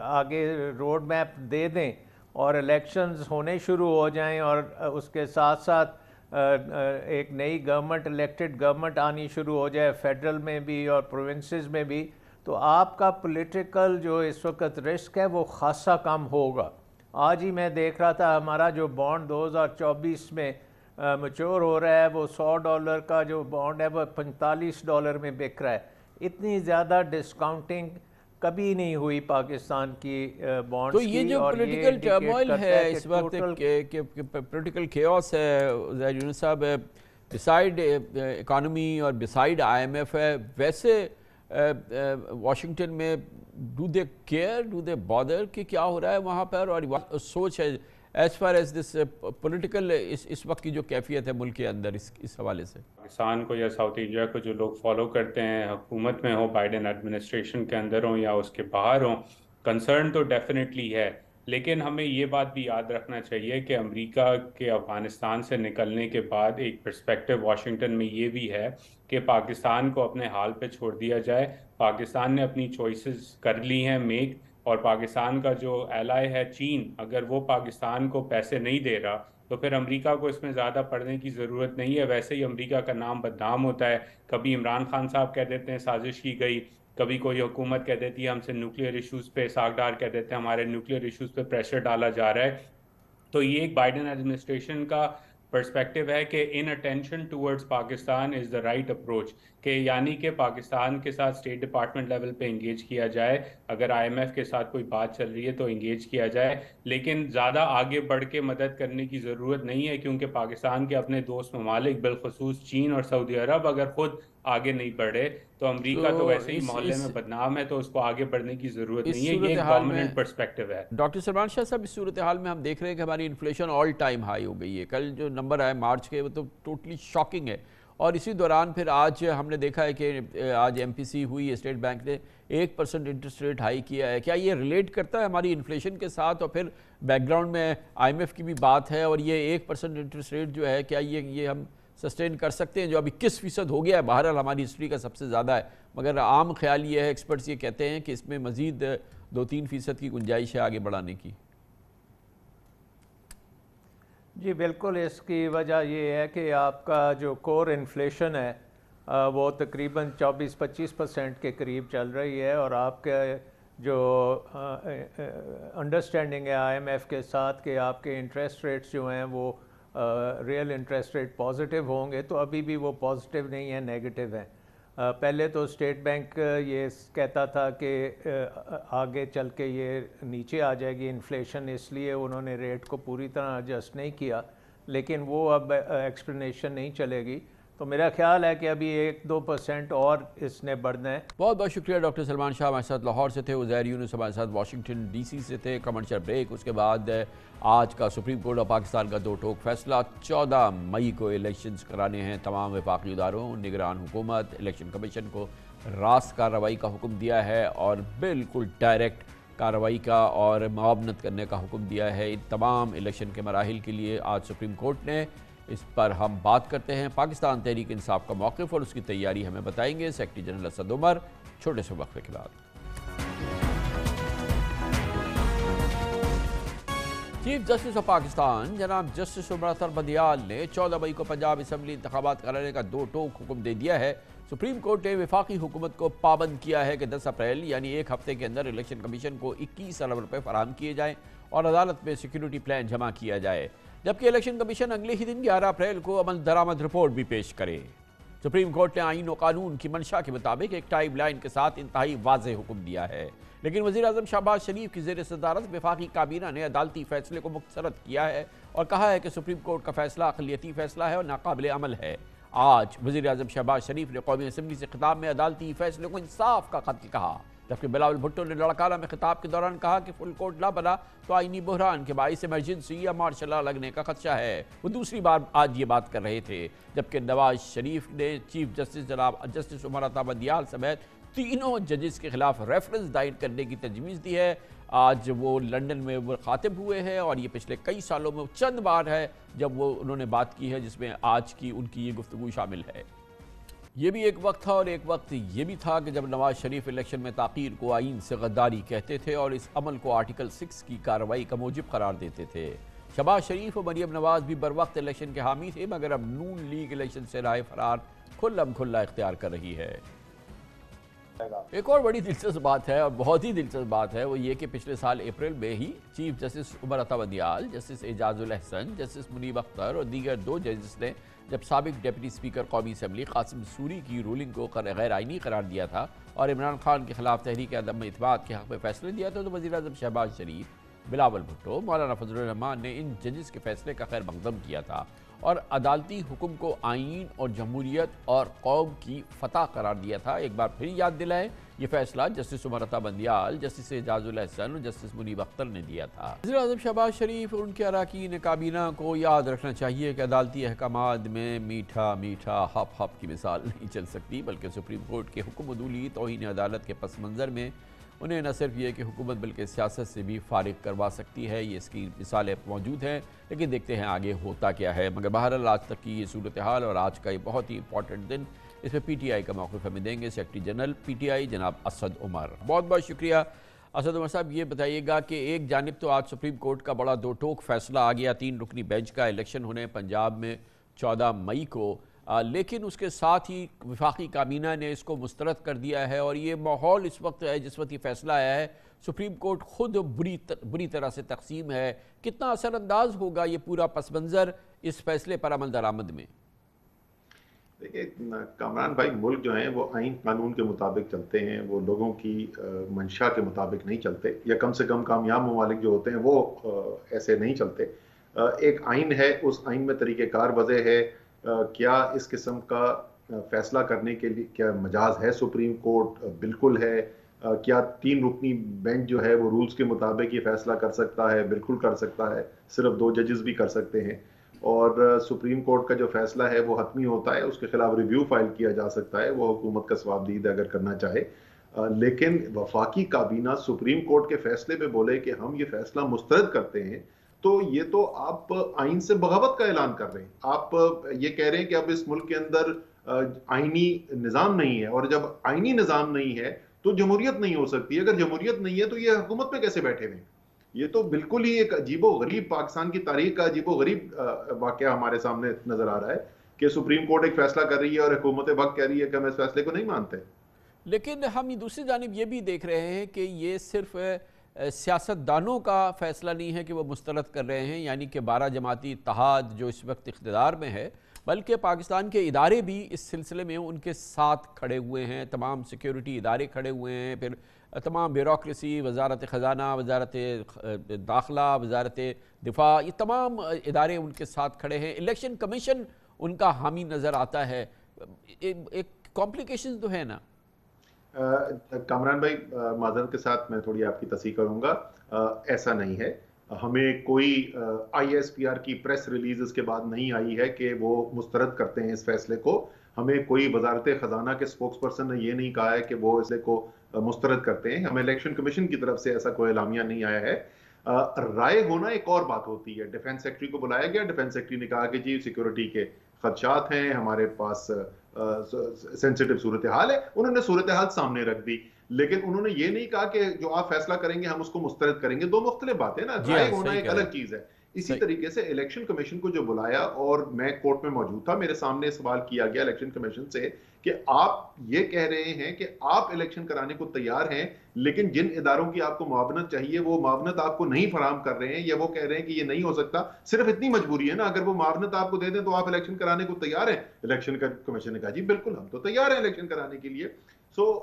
آگے روڈ میپ دے دیں اور الیکشنز ہونے شروع ہو جائیں، اور اس کے ساتھ ساتھ ایک نئی گورنمنٹ، الیکٹڈ گورنمنٹ آنی شروع ہو جائے فیڈرل میں بھی اور پروونسز میں بھی، تو آپ کا پولیٹیکل جو اس وقت رسک ہے وہ خاصا کم ہوگا۔ آج ہی میں دیکھ رہا تھا ہمارا جو بانڈ 2024 میں میچور ہو رہا ہے، وہ $100 کا جو بانڈ ہے وہ $45 میں بک رہا ہے۔ اتنی زیادہ ڈسکاؤنٹنگ کبھی نہیں ہوئی پاکستان کی بانڈز کی، تو یہ جو اور پولیٹیکل ٹرموائل ہے اس وقت، پولیٹیکل کیوس ہے زید یونس صاحب، بسائیڈ اکانومی اور بسائیڈ آئی ایم ایف ہے، ویسے واشنگٹن میں do they care, do they bother کہ کیا ہو رہا ہے وہاں پر، اور سوچ ہے as far as this political اس وقت کی جو کیفیت ہے ملک کے اندر اس حوالے سے؟ پاکستان کو یا ساؤتھ ایشیا کو جو لوگ فالو کرتے ہیں، حکومت میں ہو، بائیڈن ایڈمنسٹریشن کے اندر ہوں یا اس کے باہر ہوں، کنسرن تو ڈیفینیٹلی ہے، لیکن ہمیں یہ بات بھی یاد رکھنا چاہیے کہ امریکہ کے افغانستان سے نکلنے کے بعد ایک پرسپیکٹو واشنگٹن میں یہ بھی ہے کہ پاکستان کو اپنے حال پہ چھوڑ دیا جائے۔ پاکستان نے اپنی چوائسز کر لی ہیں میک، اور پاکستان کا جو ایلائی ہے چین، اگر وہ پاکستان کو پیسے نہیں دے رہا تو پھر امریکہ کو اس میں زیادہ پڑھنے کی ضرورت نہیں ہے۔ ویسے ہی امریکہ کا نام بدنام ہوتا ہے، کبھی عمران خان صاحب کہہ دیتے ہیں سازش کی گئی، کبھی کوئی حکومت کہہ دیتی ہے ہم سے نیوکلیئر ایشوز پہ ساگدار کہہ دیتے ہیں ہمارے نیوکلیئر ایشوز پہ پریشر ڈالا جا رہا ہے. تو یہ ایک بائیڈن ایڈمنسٹریشن کا پرسپیکٹیو ہے کہ in attention towards Pakistan is the right approach, کہ یعنی کہ پاکستان کے ساتھ اسٹیٹ ڈپارٹمنٹ لیول پہ انگیج کیا جائے, اگر آئی ایم ایف کے ساتھ کوئی بات چل رہی ہے تو انگیج کیا جائے, لیکن زیادہ آگے بڑھ کے مدد کرنے کی ضرورت نہیں ہے, کیونکہ پاکستان کے اپنے دوست ممالک بالخصوص چین اور سعودی عرب اگر خود آگے نہیں بڑھے تو امریکہ تو ویسے ہی محلے میں بدنام ہے, تو اس کو آگے بڑھنے کی ضرورت نہیں ہے. یہ ایک ڈومیننٹ پرسپیکٹو ہے. ڈاکٹر سلمان شاہ صاحب, اس صورتحال میں ہم دیکھ رہے ہیں کہ ہماری انفلیشن آل ٹائم ہائی ہو گئی ہے. کل جو نمبر آئے مارچ کے وہ تو ٹوٹلی شاکنگ ہے, اور اسی دوران پھر آج ہم نے دیکھا ہے کہ آج ایم پی سی ہوئی, اسٹیٹ بینک نے 1% انٹرسٹ ریٹ ہائی کیا ہے. کیا یہ ریلیٹ کرتا ہے ہماری انفلیشن کے ساتھ, اور پھر بیک گراؤنڈ میں آئی ایم ایف کی بھی بات ہے, اور یہ 1% انٹرسٹ ریٹ جو ہے کیا یہ ہم سسٹین کر سکتے ہیں, جو اب 21% ہو گیا ہے, بہرحال ہماری ہسٹری کا سب سے زیادہ ہے, مگر عام خیال یہ ہے, ایکسپرٹس یہ کہتے ہیں کہ اس میں مزید 2-3% کی گنجائش ہے آگے بڑھانے کی. جی بالکل, اس کی وجہ یہ ہے کہ آپ کا جو کور انفلیشن ہے وہ تقریباً 24-25% کے قریب چل رہی ہے, اور آپ کے جو انڈرسٹینڈنگ ہے آئی ایم ایف کے ساتھ کہ آپ کے انٹرسٹ ریٹس جو ہیں وہ ریئل انٹرسٹ ریٹ پازیٹیو ہوں گے, تو ابھی بھی وہ پازیٹیو نہیں ہیں, نیگیٹیو ہیں. پہلے تو اسٹیٹ بینک یہ کہتا تھا کہ آگے چل کے یہ نیچے آ جائے گی انفلیشن, اس لیے انہوں نے ریٹ کو پوری طرح ایڈجسٹ نہیں کیا, لیکن وہ اب ایکسپلینیشن نہیں چلے گی. تو میرا خیال ہے کہ ابھی 1-2% اور اس نے بڑھنا ہے. بہت بہت شکریہ ڈاکٹر سلمان شاہ, ہمارے ساتھ لاہور سے تھے. عزیر یونس ہمارے ساتھ واشنگٹن ڈی سی سے تھے. کمرشل بریک, اس کے بعد آج کا سپریم کورٹ آف پاکستان کا 2 ٹوک فیصلہ. 14 مئی کو الیکشنز کرانے ہیں. تمام وفاقی اداروں, نگران حکومت, الیکشن کمیشن کو راست کارروائی کا حکم دیا ہے, اور بالکل ڈائریکٹ کارروائی کا اور معاونت کرنے کا حکم دیا ہے ان تمام الیکشن کے مراحل کے لیے آج سپریم کورٹ نے. اس پر ہم بات کرتے ہیں. پاکستان تحریک انصاف کا موقف اور اس کی تیاری ہمیں بتائیں گے سیکرٹری جنرل اسد عمر, چھوٹے سے وقفے کے بعد. چیف جسٹس آف پاکستان جناب جسٹس عمر اطہر بدیال نے 14 مئی کو پنجاب اسمبلی انتخابات کرانے کا 2 ٹوک حکم دے دیا ہے. سپریم کورٹ نے وفاقی حکومت کو پابند کیا ہے کہ 10 اپریل یعنی ایک ہفتے کے اندر الیکشن کمیشن کو 21 ارب روپے فراہم کیے جائیں اور عدالت میں سیکیورٹی پلان جمع کیا جائے, جبکہ الیکشن کمیشن اگلے ہی دن 11 اپریل کو عمل درآمد رپورٹ بھی پیش کرے. سپریم کورٹ نے آئین و قانون کی منشا کے مطابق ایک ٹائم لائن کے ساتھ انتہائی واضح حکم دیا ہے, لیکن وزیر اعظم شہباز شریف کی زیر صدارت وفاقی کابینہ نے عدالتی فیصلے کو مسترد کیا ہے اور کہا ہے کہ سپریم کورٹ کا فیصلہ اقلیتی فیصلہ ہے اور ناقابل عمل ہے. آج وزیر اعظم شہباز شریف نے قومی اسمبلی سے خطاب میں عدالتی فیصلے کو انصاف کا قتل کہا, جبکہ بلاول بھٹو نے لڑکانہ میں خطاب کے دوران کہا کہ فل کورٹ نہ بنا تو آئینی بحران کے باعث ایمرجنسی یا مارشل لا لگنے کا خدشہ ہے. وہ دوسری بار آج یہ بات کر رہے تھے, جبکہ نواز شریف نے چیف جسٹس جناب جسٹس عمر اطہر بدیال سمیت 3 ججز کے خلاف ریفرنس دائر کرنے کی تجویز دی ہے. آج وہ لندن میں خاطب ہوئے ہیں, اور یہ پچھلے کئی سالوں میں چند بار ہے جب انہوں نے بات کی ہے جس میں آج کی ان کی یہ گفتگو شامل ہے. یہ بھی ایک وقت تھا, اور ایک وقت یہ بھی تھا کہ جب نواز شریف الیکشن میں تاخیر کو آئین سے غداری کہتے تھے اور اس عمل کو آرٹیکل 6 کی کارروائی کا موجب قرار دیتے تھے. شہباز شریف اور مریم نواز بھی بروقت الیکشن کے حامی تھے, مگر اب نون لیگ الیکشن سے راہ فرار کھلم کھلا اختیار کر رہی ہے. ایک اور بڑی دلچسپ بات ہے, اور بہت ہی دلچسپ بات ہے, وہ یہ کہ پچھلے سال اپریل میں ہی چیف جسٹس عمر اطہر بدیال, جسٹس اعجاز الاحسن, جسٹس منیب اختر اور دیگر 2 ججز نے جب سابق ڈیپٹی اسپیکر قومی اسمبلی قاسم سوری کی رولنگ کو غیر آئینی قرار دیا تھا اور عمران خان کے خلاف تحریک عدم اعتماد کے حق میں فیصلے دیا تھا, تو وزیر اعظم شہباز شریف, بلاول بھٹو, مولانا فضل الرحمان نے ان ججز کے فیصلے کا خیر مقدم کیا تھا اور عدالتی حکم کو آئین اور جمہوریت اور قوم کی فتح قرار دیا تھا. ایک بار پھر یاد دلائیں, یہ فیصلہ جسٹس عمر اطہر بدیال, جسٹس اعجاز الاحسن اور جسٹس منیب اختر نے دیا تھا. وزیر اعظم شہباز شریف اور ان کے اراکین کابینہ کو یاد رکھنا چاہیے کہ عدالتی احکامات میں میٹھا میٹھا ہپ ہپ کی مثال نہیں چل سکتی, بلکہ سپریم کورٹ کے حکم عدولی توہین عدالت کے پس منظر میں انہیں نہ صرف یہ کہ حکومت بلکہ سیاست سے بھی فارغ کروا سکتی ہے. یہ اس کی مثالیں موجود ہیں, لیکن دیکھتے ہیں آگے ہوتا کیا ہے. مگر بہرحال آج تک کی یہ صورتحال اور آج کا یہ بہت ہی امپورٹنٹ دن, اس میں پی ٹی آئی کا موقف ہمیں دیں گے secretary general P T I جناب اسد عمر. بہت بہت شکریہ اسد عمر صاحب. یہ بتائیے گا کہ ایک جانب تو آج سپریم کورٹ کا بڑا 2 ٹوک فیصلہ آ گیا, 3 رکنی بینچ کا الیکشن ہونے پنجاب میں 14 مئی کو, لیکن اس کے ساتھ ہی وفاقی کابینہ نے اس کو مسترد کر دیا ہے، اور یہ ماحول اس وقت ہے جس وقت یہ فیصلہ آیا ہے سپریم کورٹ خود بری طرح سے تقسیم ہے، کتنا اثر انداز ہوگا یہ پورا پس منظر اس فیصلے پر عمل درآمد میں؟ دیکھیں کامران بھائی، ملک جو ہیں وہ آئین قانون کے مطابق چلتے ہیں، وہ لوگوں کی منشا کے مطابق نہیں چلتے، یا کم سے کم کامیاب ممالک جو ہوتے ہیں وہ ایسے نہیں چلتے۔ ایک آئین ہے، اس آئین میں طریقہ کار وضع ہے، کیا اس قسم کا فیصلہ کرنے کے لیے کیا مجاز ہے سپریم کورٹ؟ بالکل ہے۔ کیا 3 رکنی بینچ جو ہے وہ رولز کے مطابق یہ فیصلہ کر سکتا ہے؟ بالکل کر سکتا ہے، صرف 2 ججز بھی کر سکتے ہیں، اور سپریم کورٹ کا جو فیصلہ ہے وہ حتمی ہوتا ہے، اس کے خلاف ریویو فائل کیا جا سکتا ہے، وہ حکومت کا ثوابدید اگر کرنا چاہے۔ لیکن وفاقی کابینہ سپریم کورٹ کے فیصلے پہ بولے کہ ہم یہ فیصلہ مسترد کرتے ہیں، تو یہ تو آپ آئین سے بغاوت کا اعلان کر رہے ہیں۔ آپ یہ کہہ رہے ہیں کہ اب اس ملک کے اندر آئینی نظام نہیں ہے، اور جب آئینی نظام نہیں ہے تو جمہوریت نہیں ہو سکتی۔ اگر جمہوریت نہیں ہے تو یہ حکومت میں کیسے بیٹھے ہوئے ہیں؟ یہ تو بالکل ہی ایک عجیب و غریب، پاکستان کی تاریخ کا عجیب و غریب واقعہ ہمارے سامنے نظر آ رہا ہے کہ سپریم کورٹ ایک فیصلہ کر رہی ہے اور حکومت وقت کہہ رہی ہے کہ ہم اس فیصلے کو نہیں مانتے۔ لیکن ہم دوسری جانب یہ بھی دیکھ رہے ہیں کہ یہ صرف سیاست دانوں کا فیصلہ نہیں ہے کہ وہ مسترد کر رہے ہیں، یعنی کہ 12 جماعتی اتحاد جو اس وقت اقتدار میں ہے، بلکہ پاکستان کے ادارے بھی اس سلسلے میں ان کے ساتھ کھڑے ہوئے ہیں، تمام سیکیورٹی ادارے کھڑے ہوئے ہیں، پھر تمام بیوروکریسی، وزارت خزانہ، وزارت داخلہ، وزارت دفاع، یہ تمام ادارے ان کے ساتھ کھڑے ہیں، الیکشن کمیشن ان کا حامی نظر آتا ہے۔ ایک کمپلیکیشن تو ہے نا؟ کامران بھائی، معذرت کے ساتھ میں تھوڑی آپ کی تصحیح کروں گا، ایسا نہیں ہے۔ ہمیں کوئی آئی ایس پی آر کی پریس ریلیز اس کے بعد نہیں آئی ہے کہ وہ مسترد کرتے ہیں اس فیصلے کو۔ ہمیں کوئی وزارت خزانہ کے سپوکس پرسن نے یہ نہیں کہا ہے کہ وہ اس کو مسترد کرتے ہیں۔ ہمیں الیکشن کمیشن کی طرف سے ایسا کوئی اعلامیہ نہیں آیا ہے۔ رائے ہونا ایک اور بات ہوتی ہے۔ ڈیفنس سیکٹری کو بلایا گیا، ڈیفنس سیکٹری نے کہا کہ جی سیکیورٹی کے خدشات ہیں، ہمارے پاس سینسیٹیو صورتحال ہے، انہوں نے صورتحال سامنے رکھ دی، لیکن انہوں نے یہ نہیں کہا کہ جو آپ فیصلہ کریں گے ہم اس کو مسترد کریں گے۔ 2 مختلف باتیں نا، رائے ہونا ایک الگ چیز ہے۔ اسی طریقے سے الیکشن کمیشن کو جو بلایا، اور میں کورٹ میں موجود تھا، میرے سامنے سوال کیا گیا الیکشن کمیشن سے کہ آپ یہ کہہ رہے ہیں کہ آپ الیکشن کرانے کو تیار ہیں، لیکن جن اداروں کی آپ کو معاونت چاہیے وہ معاونت آپ کو نہیں فراہم کر رہے ہیں، یا وہ کہہ رہے ہیں کہ یہ نہیں ہو سکتا۔ صرف اتنی مجبوری ہے نا، اگر وہ معاونت آپ کو دے دیں تو آپ الیکشن کرانے کو تیار ہیں؟ الیکشن کمیشن نے کہا جی بالکل ہم تو تیار ہیں الیکشن کرانے کے لیے۔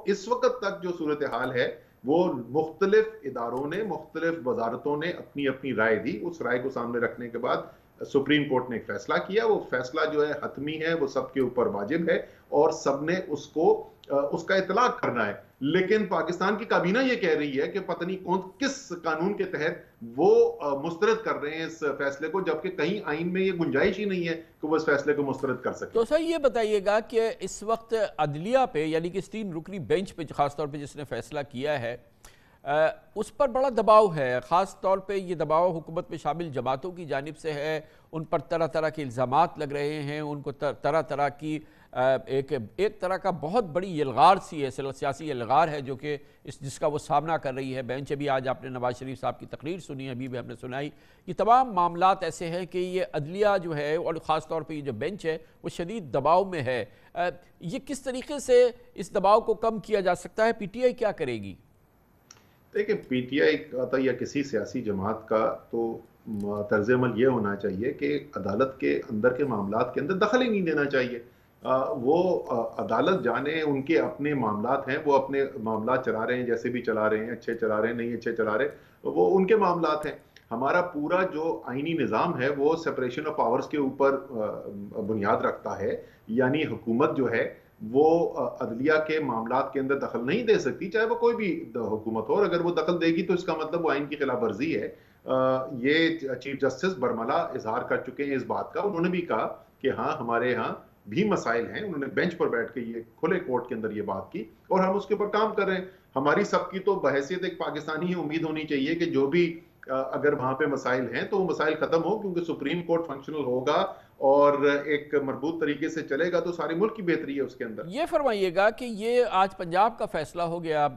اس وقت تک جو صورتحال ہے وہ مختلف اداروں نے، مختلف وزارتوں نے اپنی اپنی رائے دی۔ اس رائے کو سامنے رکھنے کے بعد سپریم کورٹ نے ایک فیصلہ کیا۔ وہ فیصلہ جو ہے حتمی ہے، وہ سب کے اوپر واجب ہے، اور سب نے اس کا اطلاق کرنا ہے۔ لیکن پاکستان کی کابینہ یہ کہہ رہی ہے کہ پتہ نہیں کس قانون کے تحت وہ مسترد کر رہے ہیں اس فیصلے کو، جبکہ کہیں آئین میں یہ گنجائش ہی نہیں ہے کہ وہ اس فیصلے کو مسترد کر سکتے۔ تو سر یہ بتائیے گا کہ اس وقت عدلیہ پہ، یعنی کہ اس 3 رکنی بینچ پہ خاص طور پہ جس نے فیصلہ کیا ہے، اس پر بڑا دباؤ ہے، خاص طور پہ یہ دباؤ حکومت میں شامل جماعتوں کی جانب سے ہے، ان پر طرح طرح کے الزامات لگ رہے ہیں، ان کو طرح طرح کی ایک طرح کا بہت بڑی یلغار سی ہے، سیاسی یلغار ہے جو کہ جس کا وہ سامنا کر رہی ہے بینچ۔ ابھی آج آپ نے نواز شریف صاحب کی تقریر سنی، ابھی بھی ہم نے سنائی، یہ تمام معاملات ایسے ہیں کہ یہ عدلیہ جو ہے، اور خاص طور پہ یہ جو بینچ ہے، وہ شدید دباؤ میں ہے۔ یہ کس طریقے سے اس دباؤ کو کم کیا جا سکتا ہے؟ پی ٹی آئی کیا کرے گی؟ دیکھیں، پی ٹی آئی کا یا کسی سیاسی جماعت کا تو طرز عمل یہ ہونا چاہیے کہ عدالت کے اندر کے معاملات کے اندر دخل ہی نہیں دینا چاہیے۔ وہ عدالت جانے، ان کے اپنے معاملات ہیں، وہ اپنے معاملات چلا رہے ہیں جیسے بھی چلا رہے ہیں، اچھے چلا رہے ہیں نہیں اچھے چلا رہے، وہ ان کے معاملات ہیں۔ ہمارا پورا جو آئینی نظام ہے وہ سپریشن آف پاورز کے اوپر بنیاد رکھتا ہے، یعنی حکومت جو ہے وہ عدلیہ کے معاملات کے اندر دخل نہیں دے سکتی، چاہے وہ کوئی بھی حکومت ہو، اور اگر وہ دخل دے گی تو اس کا مطلب وہ آئین کی خلاف ورزی ہے۔ یہ چیف جسٹس برملا اظہار کر چکے ہیں اس بات کا، انہوں نے بھی کہا کہ ہاں ہمارے ہاں بھی مسائل ہیں، انہوں نے بینچ پر بیٹھ کے یہ کھلے کورٹ کے اندر یہ بات کی، اور ہم اس کے اوپر کام کر رہے ہیں۔ ہماری سب کی تو بحیثیت ایک پاکستانی ہی امید ہونی چاہیے کہ جو بھی اگر وہاں پہ مسائل ہیں تو وہ مسائل ختم ہو، کیونکہ سپریم کورٹ فنکشنل ہوگا اور ایک مربوط طریقے سے چلے گا تو سارے ملک کی بہتری ہے اس کے اندر۔ یہ فرمائیے گا کہ یہ آج پنجاب کا فیصلہ ہو گیا،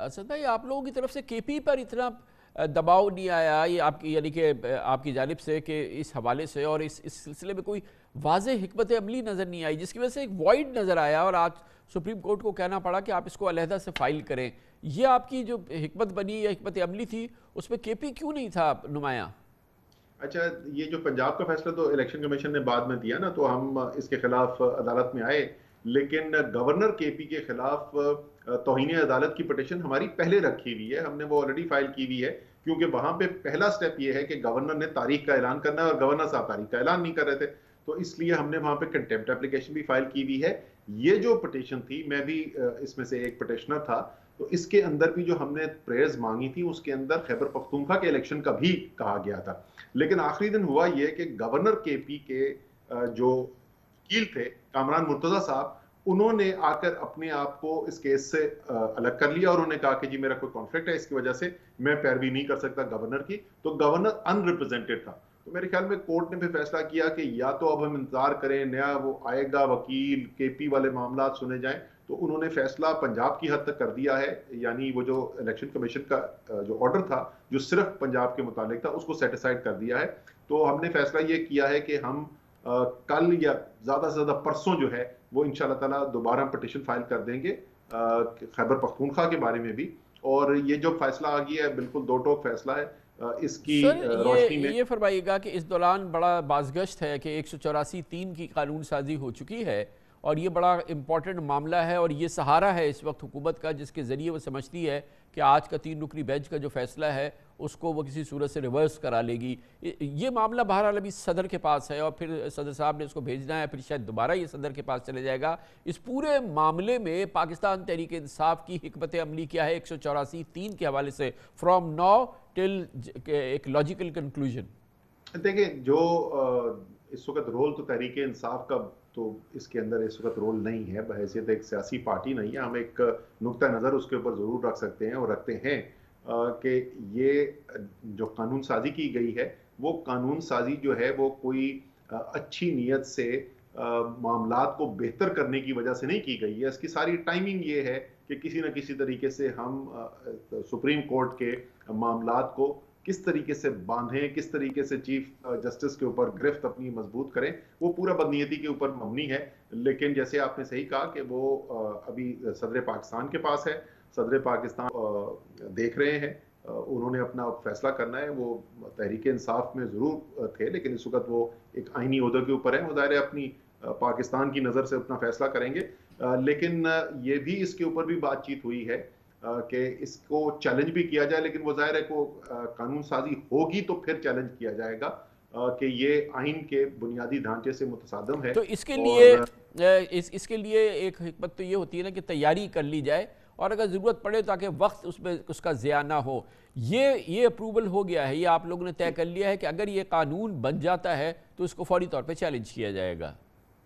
اسد بھائی آپ لوگوں کی طرف سے کے پی پر اتنا دباؤ نہیں آیا، یہ آپ کی یعنی کہ آپ کی جانب سے کہ اس حوالے سے، اور اس سلسلے میں کوئی واضح حکمت عملی نظر نہیں آئی، جس کی وجہ سے ایک وائڈ نظر آیا اور آج سپریم کورٹ کو کہنا پڑا کہ آپ اس کو علیحدہ سے فائل کریں. یہ آپ کی جو حکمت بنی یا حکمت عملی تھی اس میں کے پی کیوں نہیں تھا نمایاں؟ اچھا، یہ جو پنجاب کا فیصلہ تو الیکشن کمیشن نے بعد میں دیا نا، تو ہم اس کے خلاف عدالت میں آئے، لیکن گورنر کے پی کے خلاف توہین عدالت کی پٹیشن ہماری پہلے رکھی ہوئی ہے، ہم نے وہ آلریڈی فائل کی ہوئی ہے، کیونکہ وہاں پہ پہلا سٹیپ یہ ہے کہ گورنر نے تاریخ کا اعلان کرنا ہے اور گورنر صاحب تاریخ کا اعلان نہیں کر رہے تھے، تو اس لیے ہم نے وہاں پہ کنٹیمپٹ اپلیکیشن بھی فائل کی ہوئی ہے. یہ جو پٹیشن تھی، میں بھی اس میں سے ایک پٹیشنر تھا، تو اس کے اندر بھی جو ہم نے پریئرز مانگی تھی اس کے اندر خیبر پختونخوا کے الیکشن کا بھی کہا گیا تھا. لیکن آخری دن ہوا یہ کہ گورنر کے پی کے جو وکیل تھے کامران مرتضیٰ صاحب، انہوں نے آ کر اپنے آپ کو اس کیس سے الگ کر لیا اور انہوں نے کہا کہ جی میرا کوئی کانفلکٹ ہے، اس کی وجہ سے میں پیروی نہیں کر سکتا گورنر کی. تو گورنر ان ریپرزینٹیڈ تھا. تو میرے خیال میں کورٹ نے پھر فیصلہ کیا کہ یا تو اب ہم انتظار کریں، نیا وہ آئے گا وکیل، کے پی والے معاملات سنے جائیں. تو انہوں نے فیصلہ پنجاب کی حد تک کر دیا ہے، یعنی وہ جو الیکشن کمیشن کا جو آرڈر تھا جو صرف پنجاب کے متعلق تھا اس کو سیٹ اسائڈ کر دیا ہے. تو ہم نے فیصلہ یہ کیا ہے کہ ہم کل یا زیادہ سے زیادہ پرسوں جو ہے وہ انشاءاللہ تعالیٰ دوبارہ پٹیشن فائل کر دیں گے خیبر پختونخوا کے بارے میں بھی. اور یہ جو فیصلہ آ گیا ہے بالکل دو ٹوک فیصلہ ہے. اس کی روشنی میں یہ فرمائیے گا کہ اس دوران بڑا بازگشت ہے کہ 184(3) کی قانون سازی ہو چکی ہے اور یہ بڑا امپورٹنٹ معاملہ ہے اور یہ سہارا ہے اس وقت حکومت کا، جس کے ذریعے وہ سمجھتی ہے کہ آج کا 3 رکنی بینچ کا جو فیصلہ ہے اس کو وہ کسی صورت سے ریورس کرا لے گی. یہ معاملہ بہرحال ابھی صدر کے پاس ہے اور پھر صدر صاحب نے اس کو بھیجنا ہے، پھر شاید دوبارہ یہ صدر کے پاس چلے جائے گا. اس پورے معاملے میں پاکستان تحریک انصاف کی حکمت عملی کیا ہے 184(3) کے حوالے سے فرام ناؤ ٹل ایک لاجیکل کنکلوژن؟ دیکھیں، جو اس وقت رول تو تحریک انصاف کا تو اس کے اندر اس وقت رول نہیں ہے، بحیثیت ایک سیاسی پارٹی نہیں ہے. ہم ایک نقطہ نظر اس کے اوپر ضرور رکھ سکتے ہیں اور رکھتے ہیں کہ یہ جو قانون سازی کی گئی ہے وہ قانون سازی جو ہے وہ کوئی اچھی نیت سے معاملات کو بہتر کرنے کی وجہ سے نہیں کی گئی ہے. اس کی ساری ٹائمنگ یہ ہے کہ کسی نہ کسی طریقے سے ہم سپریم کورٹ کے معاملات کو کس طریقے سے باندھیں، کس طریقے سے چیف جسٹس کے اوپر گرفت اپنی مضبوط کریں، وہ پورا بدنیتی کے اوپر مبنی ہے. لیکن جیسے آپ نے صحیح کہا کہ وہ ابھی صدر پاکستان کے پاس ہے، صدر پاکستان دیکھ رہے ہیں، انہوں نے اپنا فیصلہ کرنا ہے. وہ تحریک انصاف میں ضرور تھے لیکن اس وقت وہ ایک آئینی عہدے کے اوپر ہیں، وہ ظاہر ہے اپنی پاکستان کی نظر سے اپنا فیصلہ کریں گے. لیکن یہ بھی اس کے اوپر بھی بات چیت ہوئی ہے کہ اس کو چیلنج بھی کیا جائے، لیکن وہ ظاہر ہے کو قانون سازی ہوگی تو پھر چیلنج کیا جائے گا کہ یہ آئین کے بنیادی ڈھانچے سے متصادم ہے. تو اس کے لیے ایک حکمت تو یہ ہوتی ہے نا کہ تیاری کر لی جائے اور اگر ضرورت پڑے تاکہ وقت اس میں اس کا ضیاع نہ ہو. یہ اپروول ہو گیا ہے، یہ آپ لوگوں نے طے کر لیا ہے کہ اگر یہ قانون بن جاتا ہے تو اس کو فوری طور پہ چیلنج کیا جائے گا؟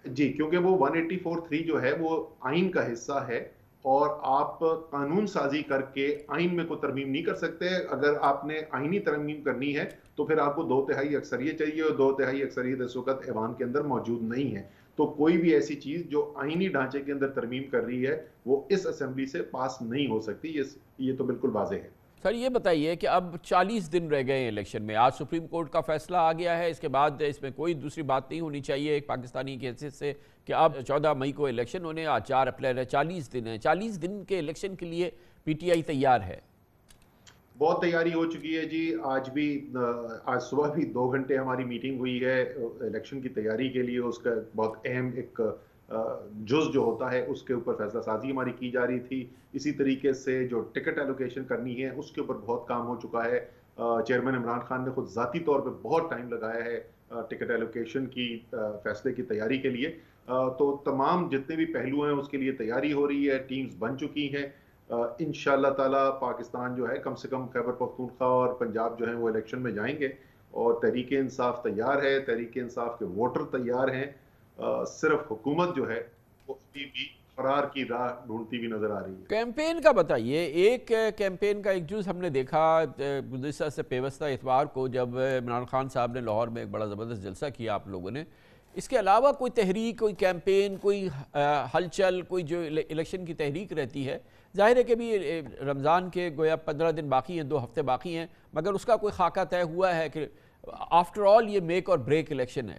جی، کیونکہ وہ 184(3) جو ہے وہ آئین کا حصہ ہے اور آپ قانون سازی کر کے آئین میں کوئی ترمیم نہیں کر سکتے. اگر آپ نے آئینی ترمیم کرنی ہے تو پھر آپ کو 2/3 اکثریت چاہیے اور 2/3 اکثریت اس وقت ایوان کے اندر موجود نہیں ہے. تو کوئی بھی ایسی چیز جو آئینی ڈھانچے کے اندر ترمیم کر رہی ہے وہ اس اسمبلی سے پاس نہیں ہو سکتی. یہ تو بالکل واضح ہے. سر یہ بتائیے کہ اب 40 دن رہ گئے ہیں الیکشن میں، آج سپریم کورٹ کا فیصلہ آ گیا ہے، اس کے بعد اس میں کوئی دوسری بات نہیں ہونی چاہیے ایک پاکستانی کی حیثیت سے کہ اب 14 مئی کو الیکشن ہونے، آج 4 اپریل ہے، 40 دن ہیں. 40 دن کے الیکشن کے لیے پی ٹی آئی تیار ہے؟ بہت تیاری ہو چکی ہے جی. آج صبح بھی 2 گھنٹے ہماری میٹنگ ہوئی ہے الیکشن کی تیاری کے لیے. اس کا بہت اہم ایک جز جو ہوتا ہے اس کے اوپر فیصلہ سازی ہماری کی جا رہی تھی. اسی طریقے سے جو ٹکٹ ایلوکیشن کرنی ہے اس کے اوپر بہت کام ہو چکا ہے. چیئرمین عمران خان نے خود ذاتی طور پہ بہت ٹائم لگایا ہے ٹکٹ ایلوکیشن کی فیصلے کی تیاری کے لیے. تو تمام جتنے بھی پہلو ہیں اس کے لیے تیاری ہو رہی ہے، ٹیمز بن چکی ہیں. انشاءاللہ تعالیٰ پاکستان جو ہے کم سے کم خیبر پختونخوا اور پنجاب جو ہیں وہ الیکشن میں جائیں گے اور تحریک انصاف تیار ہے، تحریک انصاف کے ووٹر تیار ہیں. صرف حکومت جو ہے وہ ابھی بھی فرار کی راہ ڈھونڈتی بھی نظر آ رہی ہے. کیمپین کا بتائیے. ایک کیمپین کا ایک جز ہم نے دیکھا گزشتہ سے پیوستہ اتوار کو جب عمران خان صاحب نے لاہور میں ایک بڑا زبردست جلسہ کیا آپ لوگوں نے. اس کے علاوہ کوئی تحریک، کوئی کیمپین، کوئی ہلچل، کوئی جو الیکشن کی تحریک رہتی ہے؟ ظاہر ہے کہ بھی رمضان کے گویا 15 دن باقی ہیں، 2 ہفتے باقی ہیں، مگر اس کا کوئی خاکہ طے ہوا ہے کہ آفٹر آل یہ میک اور بریک الیکشن ہے؟